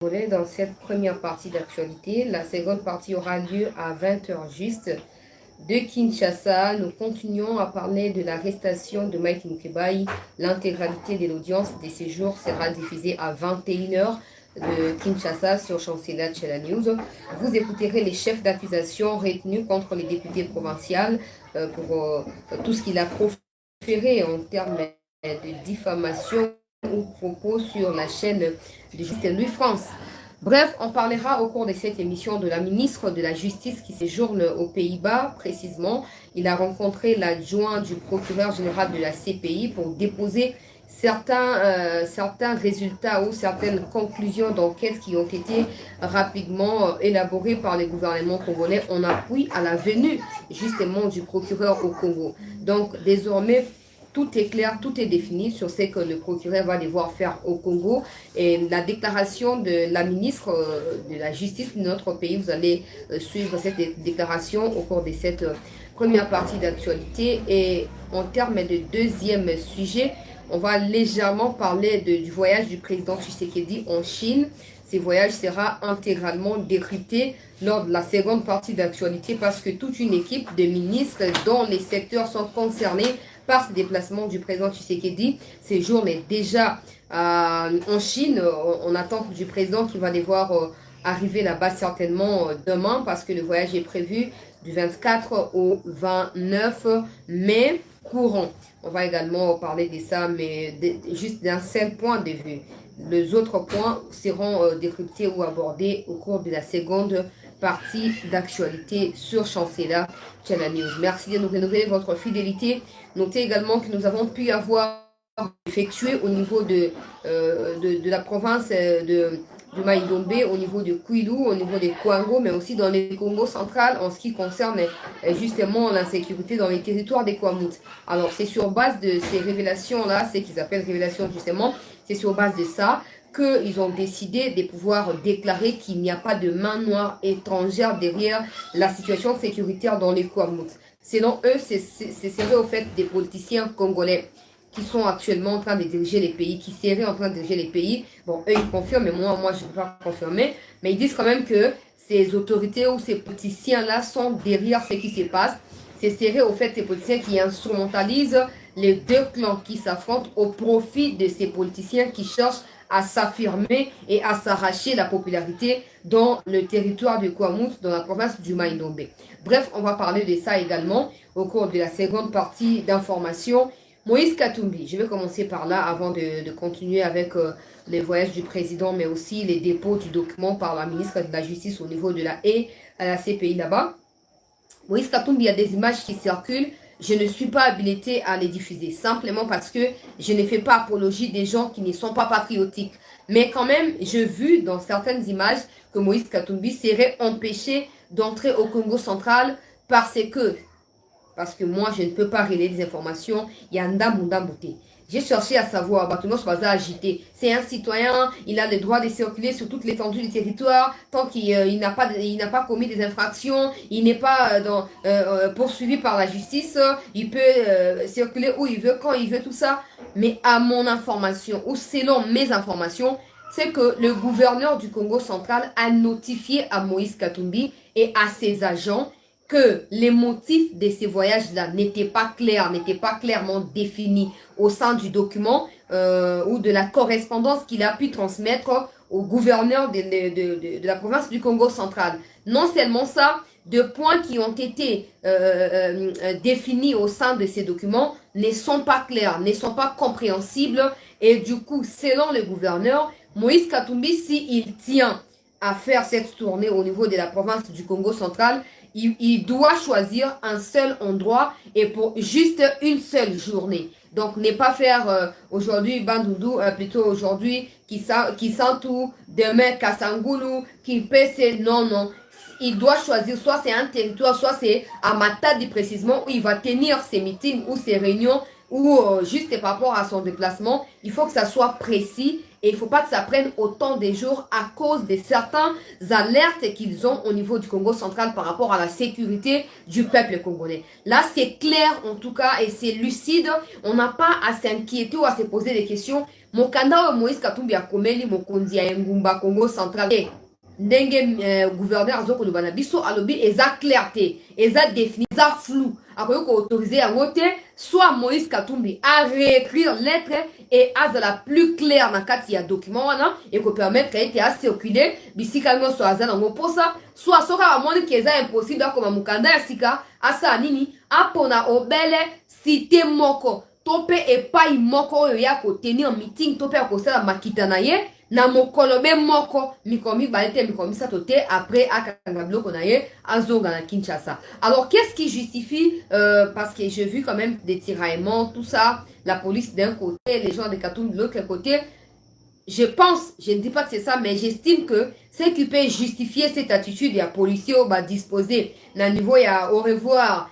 Dans cette première partie d'actualité. La seconde partie aura lieu à 20 h juste de Kinshasa. Nous continuons à parler de l'arrestation de Mike Mukebai. L'intégralité de l'audience des séjours sera diffusée à 21 h de Kinshasa sur Chancela Chela News. Vous écouterez les chefs d'accusation retenus contre les députés provinciaux pour tout ce qu'il a proféré en termes de diffamation ou propos sur la chaîne de Juste Louis France. Bref, on parlera au cours de cette émission de la ministre de la Justice qui séjourne aux Pays-Bas. Précisément, il a rencontré l'adjoint du procureur général de la CPI pour déposer certains résultats ou certaines conclusions d'enquête qui ont été rapidement élaborées par les gouvernements congolais en appui à la venue justement du procureur au Congo. Donc désormais, tout est clair, tout est défini sur ce que le procureur va devoir faire au Congo. Et la déclaration de la ministre de la Justice de notre pays, vous allez suivre cette déclaration au cours de cette première partie d'actualité. Et en termes de deuxième sujet, on va légèrement parler du voyage du président Tshisekedi en Chine. Ce voyage sera intégralement décrypté lors de la seconde partie d'actualité parce que toute une équipe de ministres dont les secteurs sont concernés par ce déplacement du président Tshisekedi séjourne déjà en Chine. On attend du président qui va devoir arriver là-bas certainement demain parce que le voyage est prévu du 24 au 29 mai courant. On va également parler de ça, mais juste d'un seul point de vue. Les autres points seront décryptés ou abordés au cours de la seconde partie d'actualité sur Chancela Channel News. Merci de nous renouveler votre fidélité. Notez également que nous avons pu avoir effectué au niveau de la province du Maïdombe, au niveau de Kwilu, au niveau des Kwango, mais aussi dans les Congo central en ce qui concerne justement l'insécurité dans les territoires des Kwamut. Alors c'est sur base de ces révélations-là, ce qu'ils appellent révélations justement, c'est sur base de ça qu'ils ont décidé de pouvoir déclarer qu'il n'y a pas de main noire étrangère derrière la situation sécuritaire dans les Kwamut. Selon eux, c'est serait au fait des politiciens congolais qui sont actuellement en train de diriger les pays, qui seraient en train de diriger les pays. Bon, eux, ils confirment, mais moi, je ne peux pas confirmer. Mais ils disent quand même que ces autorités ou ces politiciens-là sont derrière ce qui se passe. Ce serait au fait ces politiciens qui instrumentalisent les deux clans qui s'affrontent au profit de ces politiciens qui cherchent à s'affirmer et à s'arracher la popularité dans le territoire de Kwamut, dans la province du Maïdombe. Bref, on va parler de ça également au cours de la seconde partie d'information. Moïse Katumbi, je vais commencer par là avant de continuer avec les voyages du président, mais aussi les dépôts du document par la ministre de la Justice au niveau de la haie à la CPI là-bas. Moïse Katumbi, il y a des images qui circulent. Je ne suis pas habilitée à les diffuser, simplement parce que je ne fais pas apologie des gens qui ne sont pas patriotiques. Mais quand même, j'ai vu dans certaines images que Moïse Katumbi serait empêché d'entrer au Congo central parce que moi, je ne peux pas relayer des informations. Il y a Ndambouté. J'ai cherché à savoir, Batono Swaza agité. C'est un citoyen, il a le droit de circuler sur toute l'étendue du territoire, tant qu'il n'a pas commis des infractions, il n'est pas poursuivi par la justice, il peut circuler où il veut, quand il veut, tout ça. Mais à mon information, ou selon mes informations, c'est que le gouverneur du Congo central a notifié à Moïse Katumbi et à ses agents que les motifs de ces voyages-là n'étaient pas clairs, n'étaient pas clairement définis au sein du document ou de la correspondance qu'il a pu transmettre au gouverneur de la province du Congo central. Non seulement ça, de points qui ont été définis au sein de ces documents ne sont pas clairs, ne sont pas compréhensibles. Et du coup, selon le gouverneur, Moïse Katumbi, s'il tient à faire cette tournée au niveau de la province du Congo central, il doit choisir un seul endroit et pour juste une seule journée. Donc, ne pas faire aujourd'hui Bandundu, plutôt aujourd'hui Kisantu, demain Kasangulu, Kimpese, non. Il doit choisir, soit c'est un territoire, soit c'est à Matadi précisément, où il va tenir ses meetings ou ses réunions, ou juste par rapport à son déplacement. Il faut que ça soit précis Et il ne faut pas que ça prenne autant de jours à cause de certaines alertes qu'ils ont au niveau du Congo central par rapport à la sécurité du peuple congolais. Là, c'est clair en tout cas et c'est lucide. On n'a pas à s'inquiéter ou à se poser des questions. Mokanda Moïse Katumbi a komeli mokonzi ya Ngumba Congo central. Ndenge gouverneur azoko lobana biso alobi eza clarté, eza défini, eza flou. Akoyo ko autoriser yango te, soit Moïse Katumbi à réécrire lettre et à la plus claire na kati ya document wana et ko permettre ete à circuler bisika nyonso aza nango posa, soit soka amoni ki eza impossible akoma mukanda ya sika asa nini apona obele cité moko tope epai moko oyo ya ko tenir meeting tope akosala makita na ye na mokolobe moko mikomi balete mikomi satote après akanga bloko na ye azonga na Kinshasa. Alors qu'est-ce qui justifie parce que j'ai vu quand même des tiraillements, tout ça, la police d'un côté, les gens de Katumbi de l'autre côté. Je pense, je ne dis pas que c'est ça, mais j'estime que ce qui peut justifier cette attitude, il y a policiers qui disposer na niveau il y a au revoir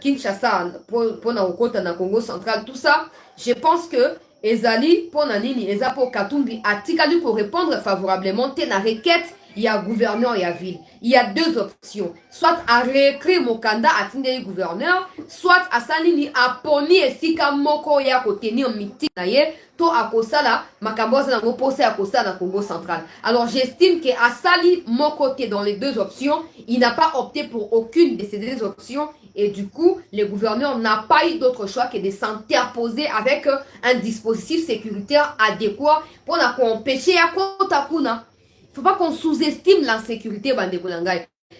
Kinshasa pour na okota na Congo central, tout ça. Je pense que ezali pour nanini eza pour Katumbi atikali pour répondre favorablement te na requête il y a gouverneur il y a ville. Il y a deux options, soit à réécrire mokanda atindeli gouverneur, soit à salini aponi esika moko ya ko tenir meeting na ye to akosala makamboza na ngopose akosala na Congo central. Alors j'estime que Asali moko te dans les deux options, il n'a pas opté pour aucune de ces deux options. Et du coup, le gouverneur n'a pas eu d'autre choix que de s'interposer avec un dispositif sécuritaire adéquat pour empêcher à Kotakuna. Il ne faut pas qu'on sous-estime l'insécurité.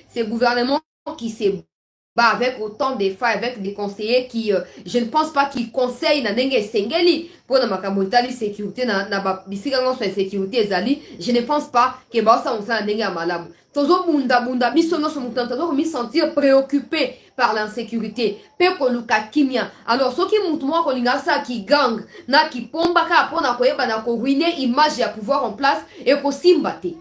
C'est le gouvernement qui se bat avec autant de failles, avec des conseillers qui, je ne pense pas qu'ils conseillent na ndenge sengeli pour na makamotali sécurité na bisika ngo sur sécurité ezali. Je ne pense pas que ça on sa ndenge malamu. Tozo bunda bunda bisono so mutanto tozo me sentir préoccupé par l'insécurité. Pe ko luka kimia. Alors ce qui mutu mo ko linga sa ki gang na ki pomba ka pona ko yeba na ko ruiner image ya pouvoir en place et ko simbate.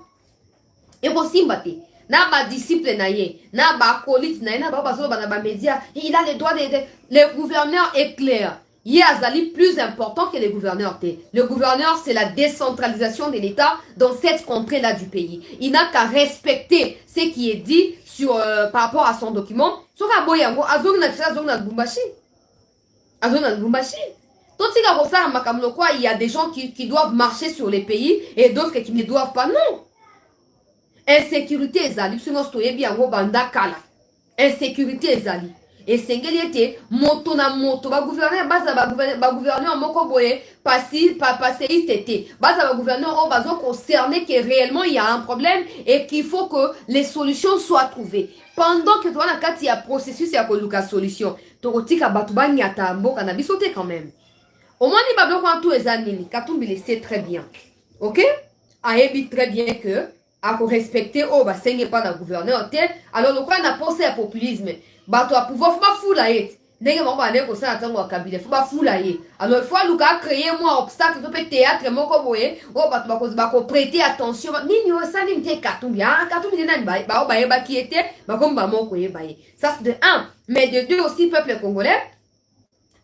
Et ko simbate. Na ba disciple na ye, na ba acolyte na ye, na ba bazo ba na ba média, il a les droits le gouverneur est clair. Il y a Azali plus important que les gouverneurs. Le gouverneur, c'est la décentralisation de l'État dans cette contrée-là du pays. Il n'a qu'à respecter ce qui est dit sur, par rapport à son document. Sur Aboyango, Azong na Bumbashi. Azong na Bumbashi. Il y a des gens qui doivent marcher sur les pays et d'autres qui ne doivent pas. Non. Insécurité ezali biso nyonso toyebi yango banda kala. Insécurité ezali esengeli ete moto na moto ba gouverneur moko boye passéiste ete baza ba gouverneur o bazo concerné que réellement il y a un problème et qu'il faut que les solutions soient trouvées. Pendant que toi na kati ya processus ya koluka solution tokotika bato banyata mboka na biso te quand même. Au moins ni bablo kwa tout ezali Katumbi le sait très bien. OK? Ayebi très bien que à respecter oh bah c'est pas le gouverneur alors le quoi n'a pensé à populisme bah toi pouvoir faut pas foulailler n'est pas aller au sein attendre au cabinet faut pas foulailler alors il faut Lucas créer moi obstacle to peut théâtre mon ko boye oh bah ko prêter attention ni yo ça ni te Katumbi Katumbi na ba ba qui était bah comme ba mon ko ye ba ça c'est de un mais de deux aussi peuple congolais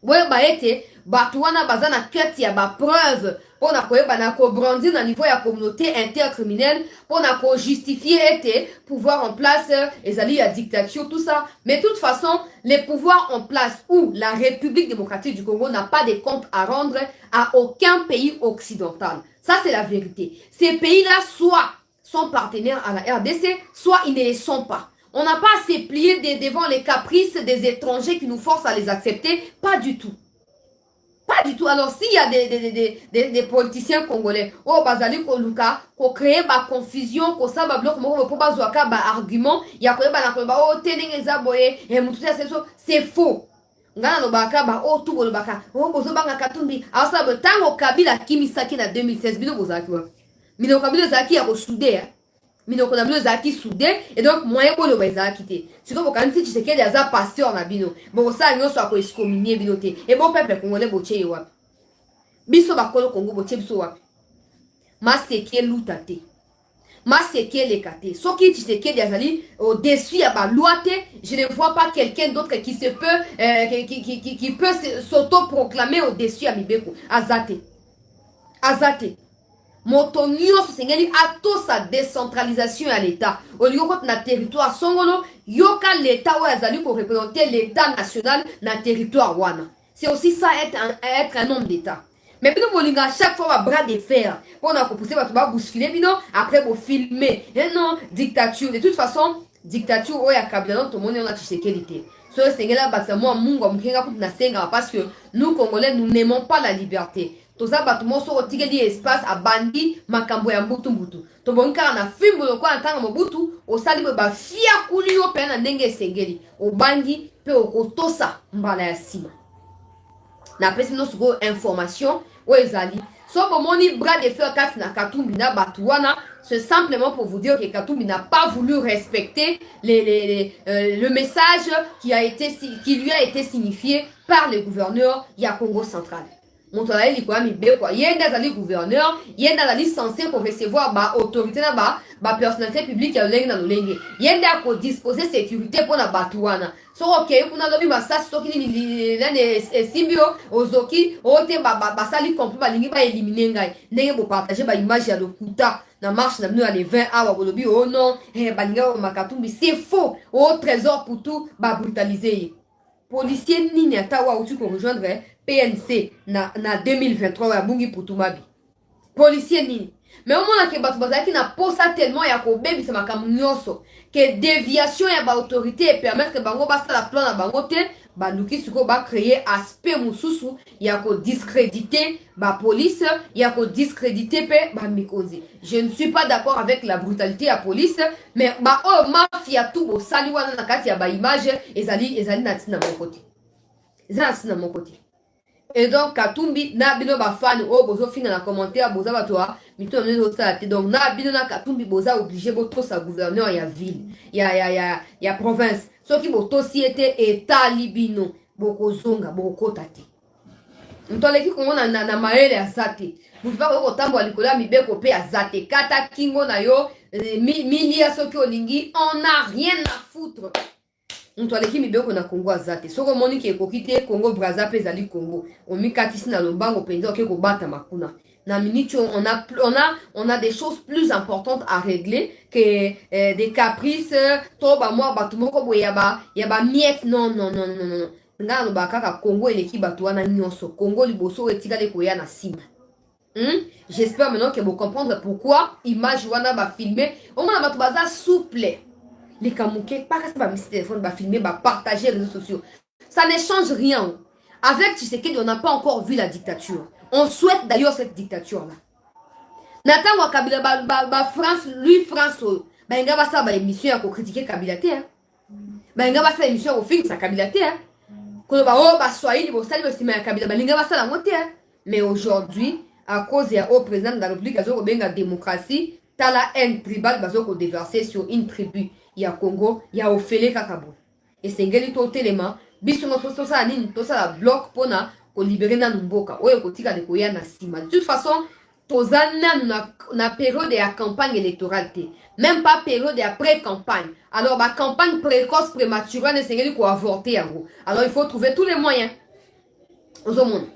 ouais bah était bah toi na bazana quête ya ba preuve pour na brandir na niveau ya communauté intercriminelle pour na justifier et pouvoir en place les alliés à dictature tout ça mais de toute façon les pouvoirs en place ou la République démocratique du Congo n'a pas de compte à rendre à aucun pays occidental. Ça c'est la vérité. Ces pays-là soit sont partenaires à la RDC soit ils ne les sont pas. On n'a pas à se plier devant les caprices des étrangers qui nous forcent à les accepter, pas du tout. Pas du tout. Alors, s'il y a des politiciens congolais, oh, bazali ko luka, ko créer ba confusion, ko sa ba bloc, mo ko ba zoaka ba argument, ya ko ba na ko ba oh tenenge za boye, et mutu ya c'est faux. Ngana no baka ba oh tout bo baka, oh bozo banga Katumbi. Alors ça be tango Kabila kimisaki na 2016 bino bozaki wa. Mino Kabila zaki ya ko soudé. Mino ko na bino zaki soudé et donc moyen ko lo ba zaki te. Siko bo kanisi Tshisekedi aza pasteur na bino. Bo sa nyo so ko excommunier bino te. Et bon peuple congolais bo che wa. Biso ba kolo Congo bo che biso wa. Ma seke lutate. Ma seke lekate. Soki Tshisekedi azali au-dessus ya ba loi te, je ne vois pas quelqu'un d'autre qui se peut qui peut s'auto-proclamer au-dessus ya Mibeko. Azate. Azate. moto nyonso sengeli ato sa décentralisation à l'état au lieu de na territoire songolo yoka l'état où azali ko représenter l'état national na territoire wana. C'est aussi ça être un homme d'état. Mais bino bolinga chaque fois ba bras de fer pour na ko pousser ba ba bousculer bino après bo filmer. Et non, dictature de toute façon, dictature oya kabila tout le monde on a Tshisekedi. So sengela ba moi mungu mkinga pour na senga parce que nous Congolais nous n'aimons pas la liberté. Toza bato moso otike di espace a bandi makambo ya mbutu mbutu to bonka na fimbo lo kwa ntanga mobutu osali ba fia kuli yo pe na ndenge esengeli obangi pe okotosa mbala ya sima na pesi no suko information o ezali so bomoni bras de fer kati na Katumbi na batu wana c'est simplement pour vous dire que Katumbi n'a pas voulu respecter le message qui lui a été signifié par le gouverneur ya Congo central. Montolali likwa mibe kwa yenda zali gouverneur yenda zali censé pour recevoir ba autorité na ba personnalité publique ya lenge na lenge yenda ko disposer sécurité pour na batuana so okay kuna lobi masasi soki ni lene simbio ozoki ote ba sali complot ba lingi ba éliminer ngai ndenge bo partager ba image ya lokuta na marche na bino ya les 20 awa bolobi oh non ba linga ma Katumbi c'est faux au trésor pour tout ba brutaliser policier nini ata wa utu ko rejoindre PNC na 2023 ya bungi putumabi policier nini mais au moins que batu bazaki na posa tellement ya ko bebi sa makamu nyonso que déviation ya ba autorité permettre que bango basa la plan na bango te ba luki suko ba créer aspect mususu ya ko discréditer ba police ya ko discréditer pe ba mikozi. Je ne suis pas d'accord avec la brutalité ya police mais ba oh mafia tout bo sali wana na kati ya ba image ezali na tina mon côté ezali na mon côté. Et donc Katumbi na bino ba fan o bozo finga na commentaire boza batoa mito na nzo sa te donc na bino na Katumbi boza obligé boto sa gouverneur ya ville ya province soki boto si était état libino boko zonga boko tate ntoleki kongo na maele ya zate mutuba ko tambo alikola mibeko pe ya zate kata kingo na yo milia soki olingi on a rien à foutre. Ntwaleki mibeko na Congo azate soko moni ki ekokite Congo Brazza pe zali Congo omikatisi na lombango penza oke ko bata makuna na minute on a des choses plus importantes à régler que des caprices to ba moi batu moko boye ya ba miette non nga no bakaka Congo eleki batu wana nyonso Congo liboso etikale koya na sima. J'espère maintenant que vous comprendre pourquoi image wana ba filmer au moins batu baza souple. Les Kamouké, pas rester par téléphone, filmer, partager les réseaux sociaux. Ça ne change rien. Avec Tshisekedi, on n'a pas encore vu la dictature. On souhaite d'ailleurs cette dictature-là. Nathan Wakabila, France, lui, France, il va faire une émission pour critiquer Kabila. Il va faire une émission pour film sa Kabila. Mais aujourd'hui, à cause de au président de la République, il y a démocratie, tu as la haine tribale qui est déversée sur une tribu. Il y a Congo, il y a Ofele Kakabo. Et c'est ngeli to telema, biso no to sa nini, to sa la bloc pona ko libérer na mboka. Oyo ko tika de ko ya na sima. De toute façon, tozana na période de la campagne électorale té. Même pas période de pré-campagne. Alors ba campagne précoce prématurée ne c'est ngeli ko avorter yango. Alors il faut trouver tous les moyens. Ozomona.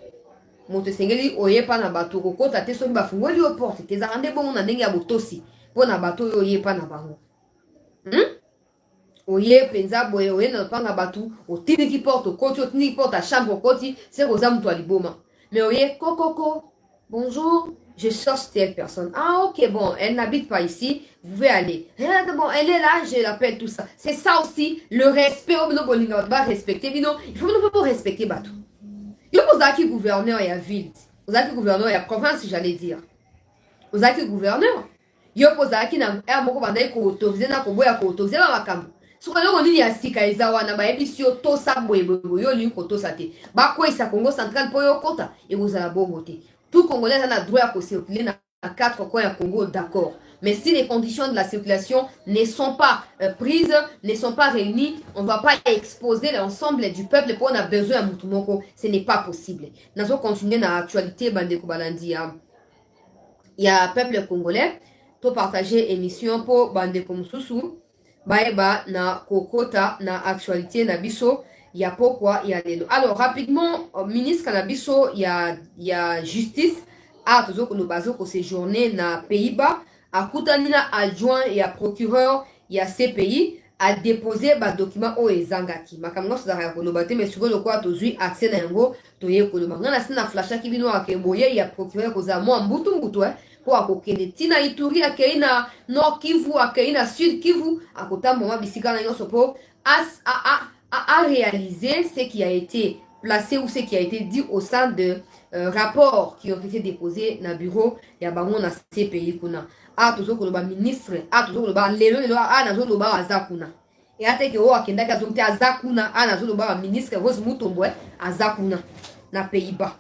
Moto sengeli oye pa na bato ko kota te so ba fungoli o porte te za rande bon na ndenge ya botosi. Pona bato yo ye pa na bango. Oye penza boye oye na panga batu otini ki porte okoti otini ki porte à chambre okoti c'est rosa mtu aliboma mais oye kokoko bonjour je cherche telle personne ah ok bon elle n'habite pas ici vous pouvez aller bon elle est là je l'appelle tout ça c'est ça aussi le respect au bino bolinga ba respecter bino il faut nous pas respecter batu yo ozaki gouverneur ya ville ozaki gouverneur ya province j'allais dire ozaki gouverneur yo ozaki na moko bandai ko autoriser na ko boya ko autoriser ba makambo soki eloko nini ya sika eza wana bayebisi yo tosa boyeboye yo olingi kotosa te bakweyisa Congo central mpo yo kota ekozala bongo te tout Congolais aza na droit ya kocircule na 4 coins ya Congo d'accord mais si les conditions de la circulation ne sont pas prises ne sont pas réunies on ne va pas exposer l'ensemble du peuple pour on a besoin ya mutu moko ce n'est pas possible nazo continuer na actualité bandeko balandi ya peuple congolais to partager émission pour bandeko mususu baeba na kokota na actualité na biso ya pokwa ya lelo. Alors rapidement ministre na biso ya justice a toujours le bazo ko séjourner na Pays-Bas a kutani na adjoint et à procureur ya CPI a déposé ba document o ezangaki makamno so za ko lo bate mais sur le quoi tozui accès na yango to ye ko lo ngana sina flasha ki bino akeboye ya procureur ko za mo mbutu po akokende tina Ituri akei na Nord Kivu akei na Sud Kivu akota moma bisika na nyonso po a réaliser ce qui a été placé ou ce qui a été dit au sein de rapports qui ont été déposés dans le bureau ya bango na CPI kuna a toujours ko ba ministre a toujours ba lelo a na zo ba azakuna et ate ke o akenda ka zomte azakuna a na zo ba ministre Rose Mutombo azakuna na Pays-Bas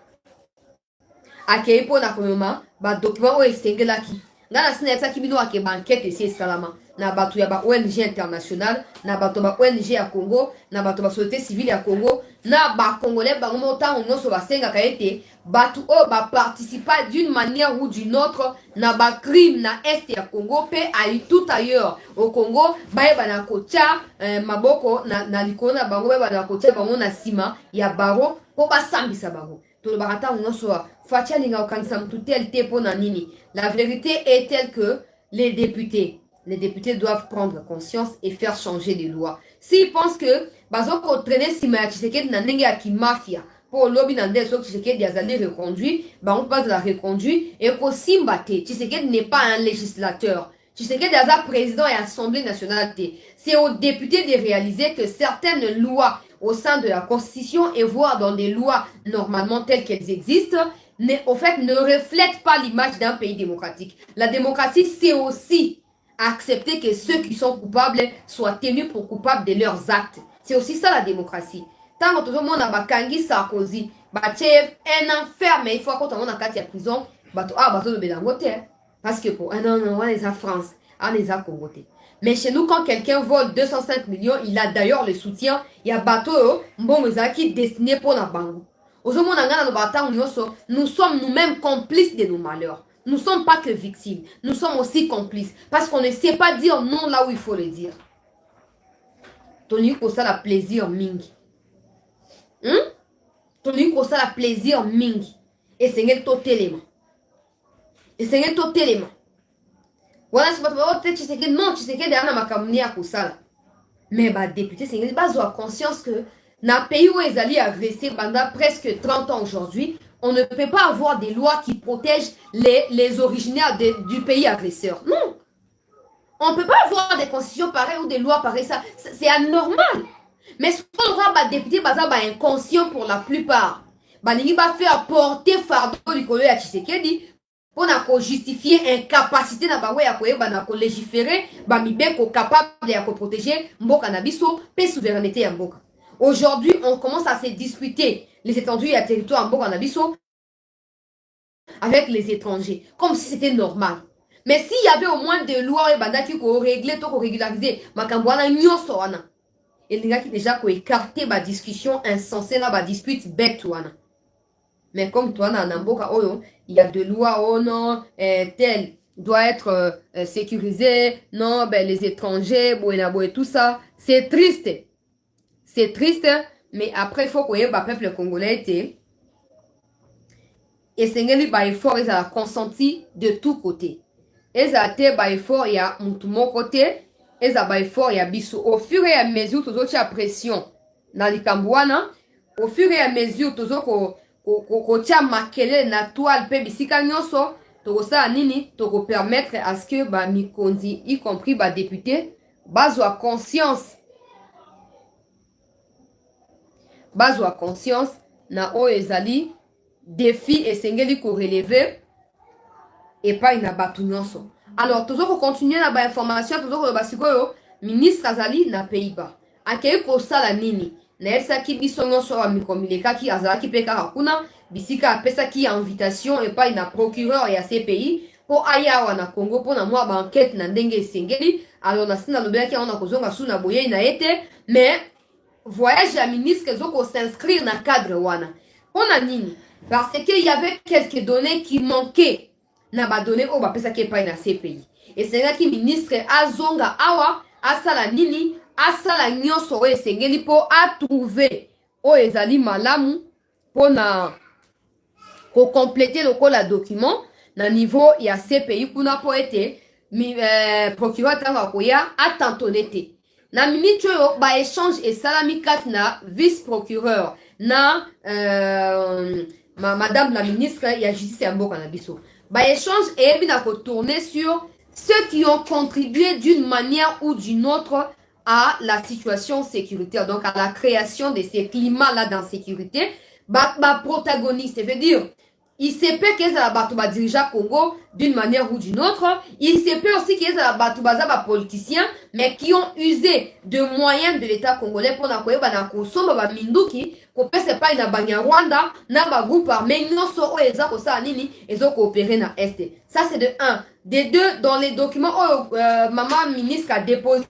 akei po na komema ba document o esengelaki ngana sina yasa kibino ake banquette esi salama na batu ya ba ONG international na batu ba ONG ya Congo na batu ba société civile ya Congo na ba congolais ba ngomota onyoso ba senga kaete batu o ba participer d'une manière ou d'une autre na ba crime na est ya Congo pe aille tout ailleurs au Congo bae bana kocha maboko na likona bango bae bana kocha bango na sima ya baro po ba sambisa bango to ba kata onyoso fatia linga okanisa mtu tel te po na nini. La vérité est telle que les députés doivent prendre conscience et faire changer les lois. S'ils pensent que bazo ko traîner sima ya Tshisekedi na ndenge ya kimafia pour lobby na ndenge so Tshisekedi azali reconduit, ba on passe la reconduit et ko simba te. Tshisekedi n'est pas un législateur. Tshisekedi aza président et assemblée nationale te. C'est aux députés de réaliser que certaines lois au sein de la constitution et voire dans des lois normalement telles qu'elles existent au fait ne reflètent pas l'image d'un pays démocratique. La démocratie, c'est aussi accepter que ceux qui sont coupables soient tenus pour coupables de leurs actes. C'est aussi ça la démocratie. Tant que tout le monde a bakangi Sarkozy, un enfer, mais il faut qu'on ait en prison, bateau de Bédangote. Parce que pour un an, on les a France, on les a Congoté. Mais chez nous, quand quelqu'un vole 205 millions, il a d'ailleurs le soutien. Il y a bateau, bon, qui destiné pour la banque. Nous sommes nous-mêmes complices de nos malheurs. Nous ne sommes pas que victimes. Nous sommes aussi complices. Parce qu'on ne sait pas dire non là où il faut le dire. Tony Kosa la plaisir mingi. Tony Kosa la plaisir mingi. Et c'est un tout élément. Et c'est un tout élément. Voilà, c'est pas tu sais que non, tu sais que derrière ma camouflage à Kosa. Mais bah député, c'est une base à conscience que dans le pays où ils allaient agresser pendant presque 30 ans aujourd'hui, on ne peut pas avoir des lois qui protègent les originaires du pays agresseur. Non. On ne peut pas avoir des constitutions pareilles ou des lois pareilles. C'est anormal. Mais ce qu'on aura, les députés sont inconscients pour la plupart. Ils vont faire porter fardeau du collège à Tshisekedi pour justifier incapacité de légiférer, de capable de protéger Mboka Nabiso, la souveraineté à Mboka. Aujourd'hui, on commence à se disputer les étendues et les territoires en Mboka Nabiso avec les étrangers, comme si c'était normal. Mais s'il y avait au moins des lois qui réglaient, qui régularisaient, et les gars qui déjà écarté la discussion insensée, la dispute bête. Mais comme toi, il y a des lois, oh non, tel doit être sécurisé, non, ben, les étrangers, et tout ça. C'est triste. C'est triste, mais après, il faut que le peuple congolais était. Et c'est un effort, ils ont consenti de tous côtés. Ils ont été effort, il y a mon côté, ils ont effort, il y a bissou. Au fur et à mesure, tous autres pression dans les Cambouana, au fur et à mesure, tous autres ko tia makele na toile pe bisika nyonso to sa nini to ko permettre à ce que ba mikonzi y compris ba député bazwa conscience na o ezali défi esengeli ko relever et pas ina batu nyonso. Alors toujours ko continuer na ba information toujours ko ba sikoyo ministre azali na Pays-Bas akei ko sala nini na esaki biso nyonso wa mikomilekaki azalaki pe kaka kuna bisika apesaki invitation epai na procureur ya CPI po aya wana Congo po na mwa ba enquête na ndenge esengeli. Alors na sina lobelaki on a kozonga suna boye na ete mais voyage ya ministre ezoko s'inscrire na cadre wana pona nini parce que il y avait quelques données qui manquaient na ba données o ba pesaki epai na CPI et c'est là qui ministre azonga awa asala nini asala nyonso oyo esengeli po atrouver oyo ezali malamu pona ko compléter le col document na niveau ya CPI kuna po ete procureur tanga koya atantonete na minute yo ba échange et salami kat na vice procureur na madame la ministre ya justice ya mboka na biso ba échange et bien ko tourner sur ceux qui ont contribué d'une manière ou d'une autre à la situation sécuritaire, donc à la création de ces climats-là d'insécurité, protagoniste, veut dire, il se peut qu'ils aient dirigeant Congo d'une manière ou d'une autre, il se peut aussi qu'ils aient politiciens, mais qui ont usé de moyens de l'État congolais pour na minduki, qu'on peut pas na banya Rwanda, na ba groupe armé, non so o eza ko sa nini, ezo coopérer na Est. Ça c'est de 1. De 2, dans les documents, maman ministre a déposé,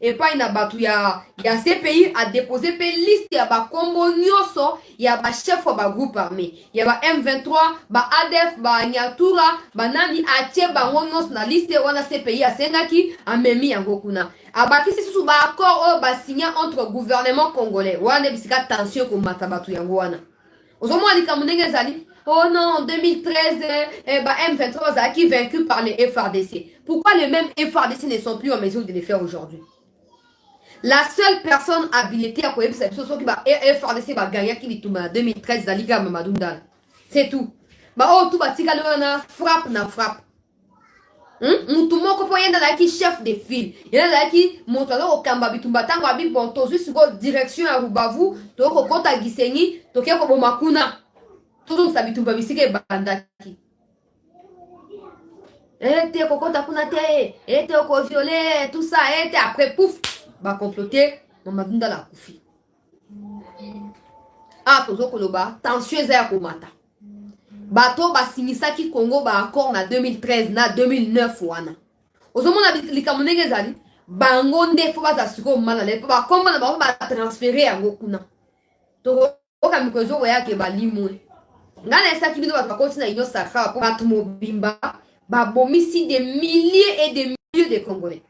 et pas une abatou, il y a CPI a déposé, puis liste, il y a ba Combo Nyoso, il y a ba chef ba groupe armé, il y a ba M23, ba ADF, ba Nyatura, ba Nani, Ache, ba Ngonos, na liste, wana CPI a Senaki, a Memi Yangokuna. Abaki c'est sous ba accord, ba signé entre gouvernement congolais, wana bisika tension ko matabatu yangoana. Ozomo alika munenge zali. Oh non, en 2013, M23 a qui vaincu par les FRDC. Pourquoi les mêmes FRDC ne sont plus en mesure de les faire aujourd'hui? La seule personne habilitée à connaître cette chose qui va FRDC va gagner qui est en 2013 Zaliga Mamadundal. C'est tout. Bah oh tout va tirer na frappe. Moutoumon ko poyen dans qui chef de file. Il y a là qui montre au Kamba bitumba tango abi bon to juste go direction à Rubavu, to ko kota Gisenyi, to ke ko bomakuna. Tout ça bitumba bisike bandaki. Te kokota kuna te, te ko violer, tout ça, te après pouf, ba comploter, Mamadunda la kufi. Ah tozo koloba, tension eza ko mata. Bato ba sinisaki Congo ba accord na 2013 na 2009 wana. Ozomona likamonenge zali, bango nde fo baza siko mala le ba komba na ba transférer yango kuna. To oka mikozo ya ke ba limwe. Ngana esa kibido ba continue na ino sakra pour batu mobimba ba bomisi des milliers et des milliers de Congolais.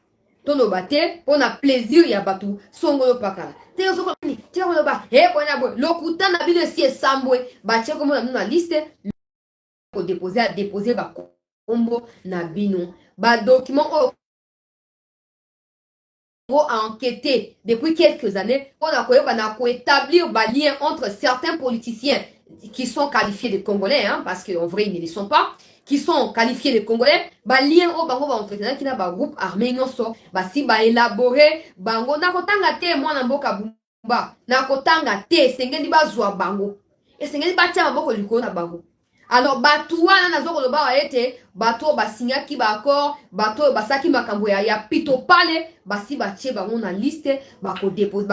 Tono bate pour na plaisir ya batu songolo pakala. Te ozoko ni, te ozoko ba bona bo lokuta na bino si esambwe ba che komo na liste ko déposer ba kombo na bino ba document a enquêté depuis quelques années pour établir des liens entre certains politiciens qui sont qualifiés de Congolais, hein, parce qu'en vrai ils ne le sont pas, qui sont qualifiés de Congolais, des liens au bango va entretenir qui n'a pas groupe armé non so, si ba élaborer bango na kotanga te moi na mboka bumba na kotanga te sengeli ba zwa bango et sengeli ba tia maboko liko na bango. Alors bato wana nazo koloba ete bato basinga ki ba accord bato basaki makambo ya pito pale basi batie bango na liste bako dépose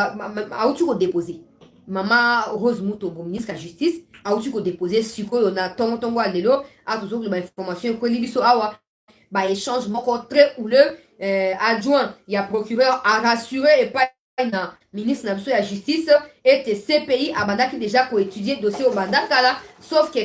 autu ko déposer mama Rose Mutombo ministre de justice autu ko déposer siko na tongo alelo a toujours ba information ko libiso awa ba échange moko très houleux adjoint ya procureur a rassuré et pas na ministre na biso ya justice et CPI abandaki déjà ko étudier dossier au bandakala sauf que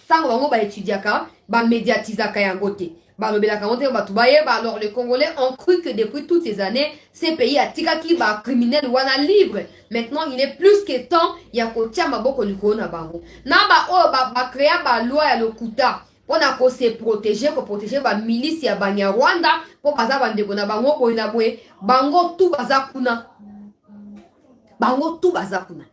tango bango ba étudiaka ba médiatisaka yango te ba lobelaka monte ba tubaye ba alors les Congolais ont cru que depuis toutes ces années CPI a tikaki ba criminel wana libre. Maintenant il est plus que temps ya ko tia maboko likolo na bango na ba créer ba loi ya lokuta pona ko se protéger ba milice ya banya Rwanda po baza bandeko na bango ko ina bwe bango tout baza kuna bango tout baza kuna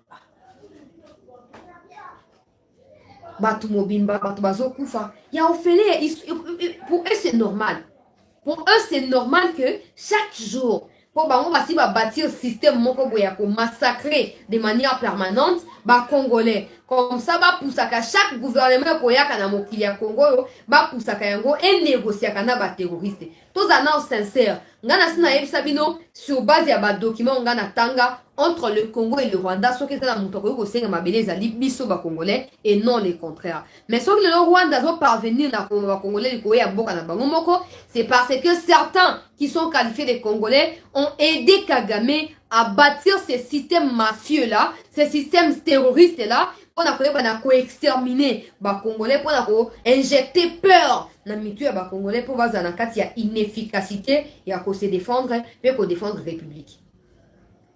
batu mobimba batu bazo kufa ya ofele pour eux c'est normal que chaque jour pour bango basi ba bâtir système moko boya ko massacrer de manière permanente ba congolais comme ça ba poussaka chaque gouvernement ko yaka na mokili ya Congo ba poussaka yango et négocier kana ba terroriste tous annonces sincères ngana sina yebisa bino sur base ya ba document ngana tanga entre le Congo et le Rwanda ce qui est dans mon tour ko senga mabele za libiso ba congolais et non le contraire mais ce que le Rwanda doit parvenir na ba congolais ko ya boka na bango moko c'est parce que certains qui sont qualifiés de Congolais ont aidé Kagame à bâtir ces systèmes mafieux là ces systèmes terroristes là on a exterminer ba congolais pour injecter peur na mitu ya ba congolais pour baza na kati ya inefficacité ya ko se défendre et ko défendre république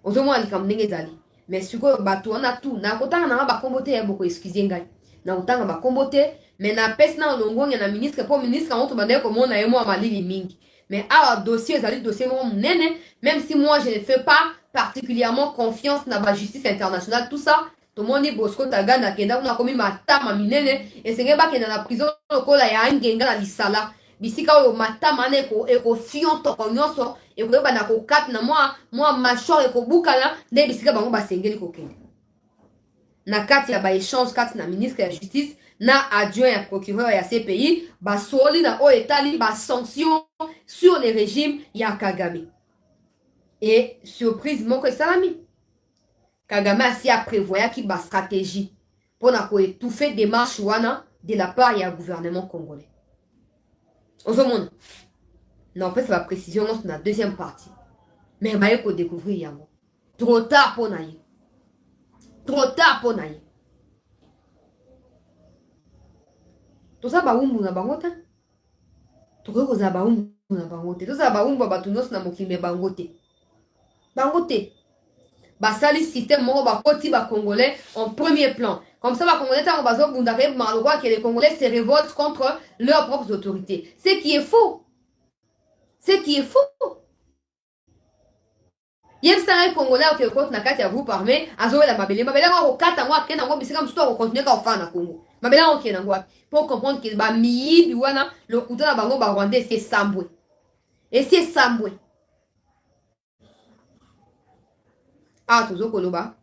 ozomo ali kam ndenge zali mais siko bato on a tout na kotanga na ba kombote ya boko excusez ngai na utanga bakombo te mais na pesi na longo na ministre po ministre on bande komona ye moi malili mingi mais awa dossier ezali dossier moko munene même si moi je ne fais pas particulièrement confiance na ba justice internationale tout ça tomoni Bosco Ntaganda kenda kuna komi matama minene esenge bakenda na prison lokola ya ngenga na lisala bisika oyo matama na ekofionto nyonso ekoyeba na kokate na mwa mâchoire ekobukana nde bisika bango basengeli kokende na kati ya baéchange kati na ministre ya justice na adjoint ya procureur ya CPI basoli na oyo etali basanction sur le régime ya Kagame et surprise moko esalami Kagame asi aprévoyaki ba stratégie pour na koétouffer démarche wana de la part ya gouvernement congolais. Ozomona na opesa ba précision dans la deuxième partie. Mais baye ko découvrir yango. Trop tard pour na ye. Trop tard pour na ye. Toza ba umbu na bango te. Toko ko za ba umbu na bango te. Toza ba umbu ba tunos na mokimbe bango te. Bango te. Basali système moko bakoti ba congolais en premier plan. Comme ça ba congolais tango bazo bundare malwa que les congolais se révoltent contre leurs propres autorités. Ce qui est faux. Ce qui est faux. Yem sa congolais au compte na kati ya groupe armé azowe la mabele ko kata ngwa kena ngo bisika msuto ko continuer ka ofana Congo. Mabele ko kena ngwa pour comprendre que ba miyibi wana le couteau na bango ba rwandais c'est Sambwe. Et c'est Sambwe. Ah, tozo koloba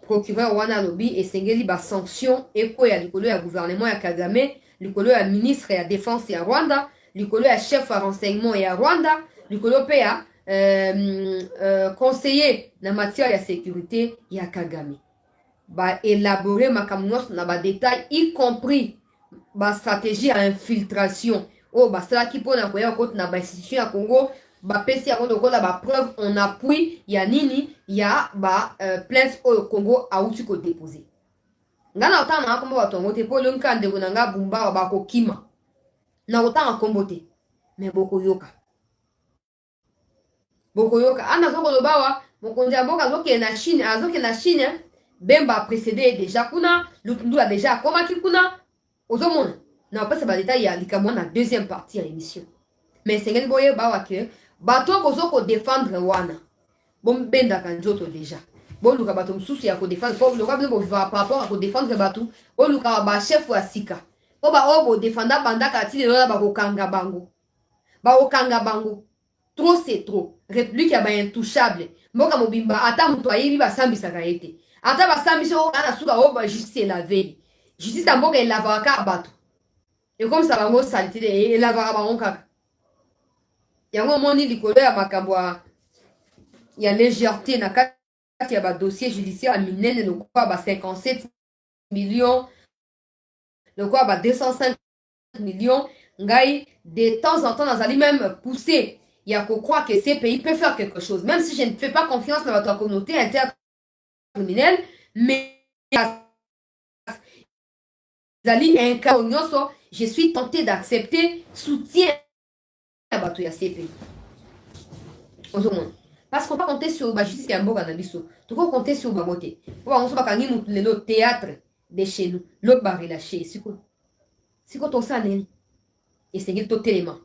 procureur wana lobi esengeli ba sanction eko ya likolo ya gouvernement ya Kagame, likolo ya ministre ya défense ya Rwanda, likolo ya chef ya renseignement ya Rwanda, likolo pe ya conseiller na matière ya sécurité ya Kagame. Ba élaborer makamnos na ba détail y compris ba stratégie à infiltration. Oh ba sala ki pona koya kote na ba institution ya Congo. Ba pesi yango lokola ba preuve en appui ya nini ya ba plainte au Congo a uti ko déposer ngana otana akombo batongo te po lonka ndeko nanga bumba ba ko kima na otana kombo te mais boko yoka ana zoko lobawa mokonzi ya mboka zoke na Chine Bemba précédé déjà kuna Lutundu a déjà komaki kuna ozomona na opesa ba détail ya likamwa na deuxième partie ya émission mais sengeli boye bawa ke bato kozoko défendre wana bon benda kanjoto déjà bon luka bato msusu ya ko défendre pour le rabble bo par rapport à ko défendre bato o luka ba chef wa sika o ba obo défendre banda kati le ba ko kanga bango trop c'est trop république ya ba intouchable mboka mobimba ata muto ayibi ba sambisa kaete ata ba sambisa o kana suka o ba justice la veille justice mboka elavaka ka bato et comme ça bango salité et elavaka bango kaka yango moni likolo ya makambo ya légèreté na kati ya ba dossier judiciaire minene le quoi ba 57 millions le quoi ba 205 millions ngai de temps en temps nazali même poussé il y a qu'on croire que ces pays peuvent faire quelque chose même si je ne fais pas confiance dans votre communauté intercriminelle mais je suis tenté d'accepter soutien à bato ya CPI. Parce qu'on peut compter sur la justice ya mboka na biso. Tu peux compter sur ba moté. Pour on so bakangi le théâtre de chez nous. L'autre ba relâché siko. Siko to sa neni. Et c'est to téléma.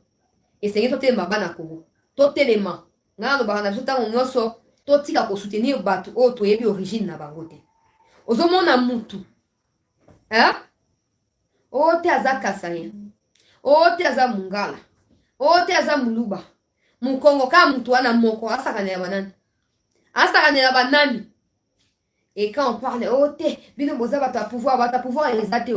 Et c'est to téléma bana Congo. To téléma. Nga no ba na biso tango nyoso to tika ko soutenir bato o to yebi origine na bango te. Ozomona mutu. Hein? O te azaka sanya. O te azamungala. O te aza muluba mukongo ka mutu wana moko asakanela banani et quand on parle o te bino boza bata pouvoir exacté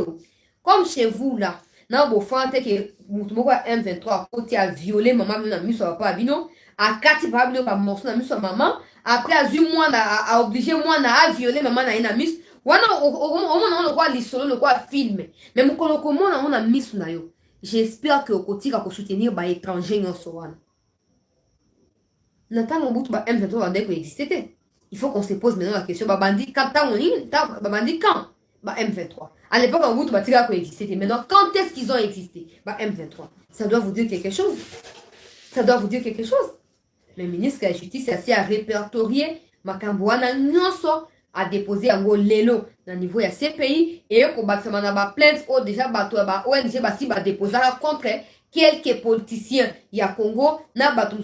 comme chez vous là na bo fante que mutu moko M23 o te a violé maman na miso papa bino a kati pa bino ba morceau na miso maman après a zu moi a obligé moi na a violer maman na ina miso wana o le quoi lisolo le quoi film mais mukolo komona on a miso na yo. J'espère que au kotika ko soutenir ba étranger nyonso wana. Nata mobutu ba M23 va deko exister. Il faut qu'on se pose maintenant la question ba bandi quand ba bandi quand ba M23. À l'époque mobutu ba tika ko exister. Maintenant quand est-ce qu'ils ont existé? Ba M23. Ça doit vous dire quelque chose. Ça doit vous dire quelque chose. Le ministre de la Justice a répertorié makambo wana nyonso a déposé un lelo dans le niveau de ces pays et qu'on va faire une plainte ou déjà bateau ONG va déposer contre quelques politiciens il y a Congo na bateau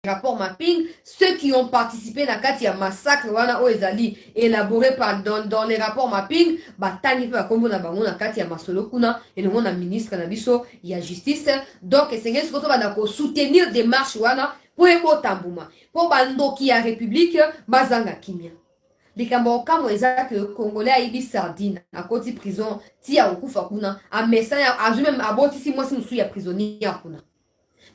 rapport mapping ceux qui ont participé dans le massacre wana oezali élaboré par dans les rapports mapping batangi pe bakombo na bango na kati ya masolo kuna et le ministre na biso ya justice donc c'est ce qu'on va soutenir démarche wana pour ebotambuma pour bandoki ya république bazanga kimia likambo kamo eza que congolais ayibi sardine à côté prison tia okufa kuna a message a même abotisi mwasi musu ya prisonnier kuna.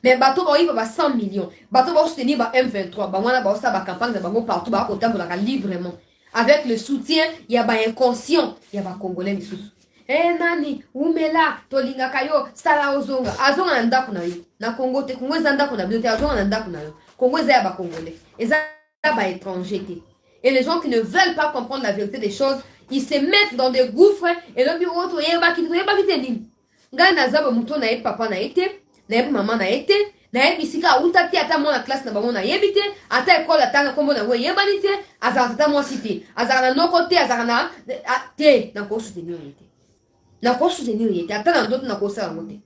Mais bateau ba yiba ba 100 millions bateau ba soutenir ba M23 ba wana ba osa ba campagne de bango partout ba kotambola librement avec le soutien ya ba inconscient ya ba congolais misusu nani umela tolinga kayo sala ozonga azonga na ndako na yo na Congo te Congo eza ndako na bio te azonga na ndako na yo Congo eza ya ba congolais eza ba étranger te. Et les gens qui ne veulent pas comprendre la vérité des choses, ils se mettent dans des gouffres et le bureau to yeba ki nini. Nga na zaba muto na ye papa na été, na ye maman na été, na ye bisika uta ti ata mona classe na bango na yebite, ata école atanga kombo na we yebani te, azara tata moi cité, azara na noko te, azara na te, na ko soutenir yete. Na ko soutenir yete, ata na d'autres na ko sala mote.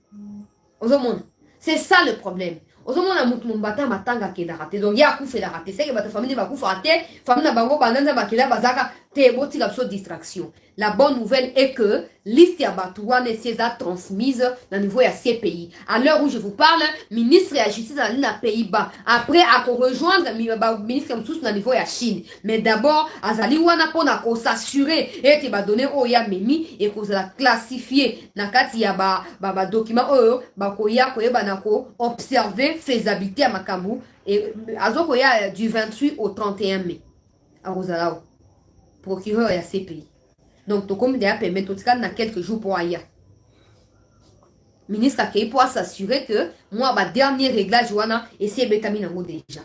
Ozomona. C'est ça le problème. Ozomona mutu mbata matanga ke da raté donc ya kufa da raté c'est que bata famille ba kufa raté famille na bango bananza bakila bazaka te boti la distraction. La bonne nouvelle est que liste ya batuane c'est transmise dans le niveau ya ces pays. À l'heure où je vous parle, ministre de la justice dans les Pays-Bas après à rejoindre ministre msusu dans le niveau ya Chine. Mais d'abord azali wana pona ko s'assurer et te ba donner o ya memi et ko la classifier na kati ya ba document oyo ba ko ya ko yeba na ko observer faisabilité à makambu et azoko ya du 28 au 31 mai. À Rosalao procureur ya CPI. Donc, tout comme déjà permet tout cas dans quelques jours pour ailleurs. Ministre Akei pour s'assurer que moi, ma dernier réglage, wana, et c'est bétamine en déjà.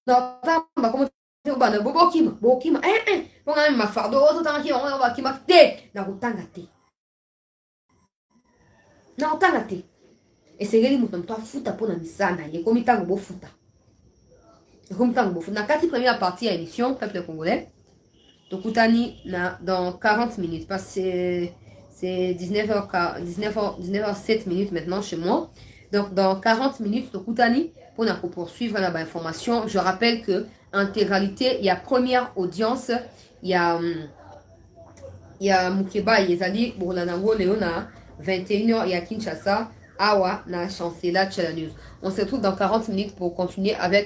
Donc, comment on bokima, pour ma fardeau, autant qui on va qui m'a té, na rutanga té. Na rutanga té. Et c'est réellement toi fouta pour la misana, et comme il t'a beau fouta. Comme tant beau fouta. Na kati première partie à l'émission, peuple congolais. Tokutani dans 40 minutes parce que c'est 19h07 minutes maintenant chez moi. Donc dans 40 minutes Tokutani pour poursuivre la information. Je rappelle que en intégralité il y a première audience, il y a Mukeba Yezali Bourlanango Léona 21h il y a Kinshasa Awa na Chancela Channel News. On se retrouve dans 40 minutes pour continuer avec